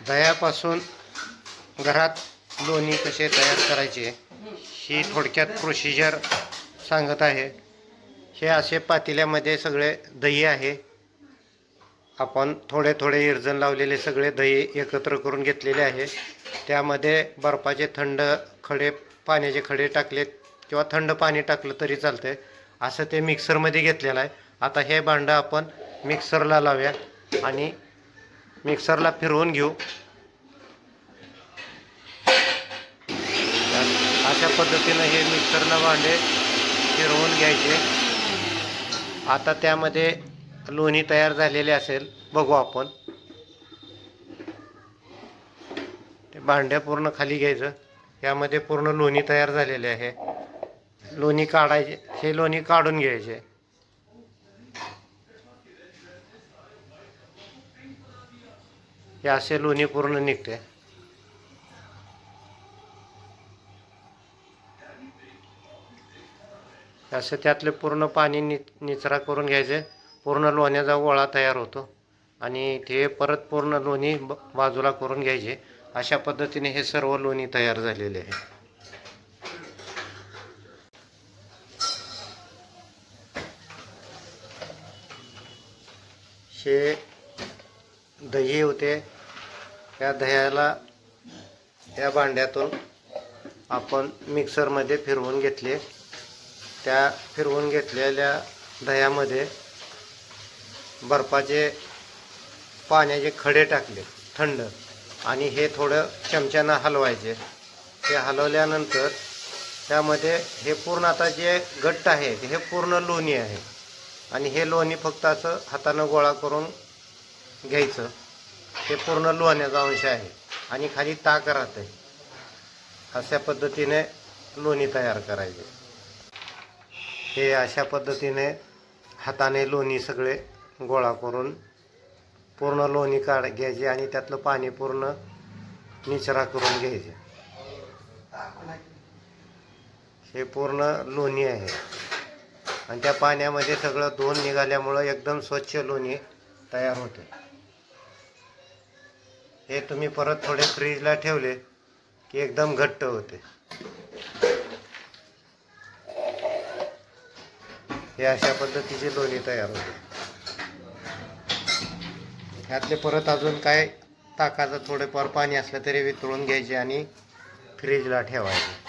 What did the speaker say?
दह्यापासून घरात लोणी कसे तयार करायचे ही थोडक्यात प्रोसिजर सांगत आहे। हे असे पातेल्यामध्ये सगळे दही आहे। आपण थोडे थोडे इरजण लावलेले सगळे दही एकत्र करून घेतलेले आहे। त्यामध्ये बर्फाचे थंड खडे पाण्याचे खडे टाकलेत किंवा थंड पाणी टाकलं तरी चालतंय। असं ते मिक्सरमध्ये घेतलेलं आहे। आता हे भांडं आपण मिक्सरला लावूया आणि मिक्सरला फिरवून घेऊ। अशा पद्धतीनं हे मिक्सरला भांडे फिरवून घ्यायचे। आता त्यामध्ये लोणी तयार झालेले असेल बघू आपण। ते भांडे पूर्ण खाली घ्यायचं, यामध्ये पूर्ण लोणी तयार झालेले आहे। लोणी काढायचे, हे लोणी काढून घ्यायचे। हे असे लोणी पूर्ण निघते। असं त्यातले पूर्ण पाणी निचरा करून घ्यायचे। पूर्ण लोण्याचा गोळा तयार होतो आणि ते परत पूर्ण लोणी बाजूला करून घ्यायचे। अशा पद्धतीने हे सर्व लोणी तयार झालेले आहे। हे दही होते, या दह्याला या भांड्यातून आपण मिक्सरमध्ये फिरवून घेतले। त्या फिरवून घेतलेल्या दह्यामध्ये बर्फाचे पाण्याचे खडे टाकले थंड आणि हे थोडं चमच्यानं हलवायचे। ते हलवल्यानंतर त्यामध्ये हे पूर्ण आता जे घट्ट आहे हे पूर्ण लोणी आहे आणि हे लोणी फक्त असं हातानं गोळा करून घ्यायचं। हे पूर्ण लोण्याचा अंश आहे आणि खाली ताक राहते। अशा पद्धतीने लोणी तयार करायचे। हे अशा पद्धतीने हाताने लोणी सगळे गोळा करून पूर्ण लोणी घ्यायचे आणि त्यातलं पाणी पूर्ण निचरा करून घ्यायचे। हे पूर्ण लोणी आहे आणि त्या पाण्यामध्ये सगळं धुवून निघाल्यामुळं एकदम स्वच्छ लोणी तयार होते। हे तुम्ही परत थोडे फ्रीजला ठेवले की एकदम घट्ट होते। हे अशा पद्धतीचे लोणी तयार होते। ह्यातले परत अजून काय ताकाचं थोडेफार पाणी असलं तरी वितळून घ्यायचे आणि फ्रीजला ठेवायचे।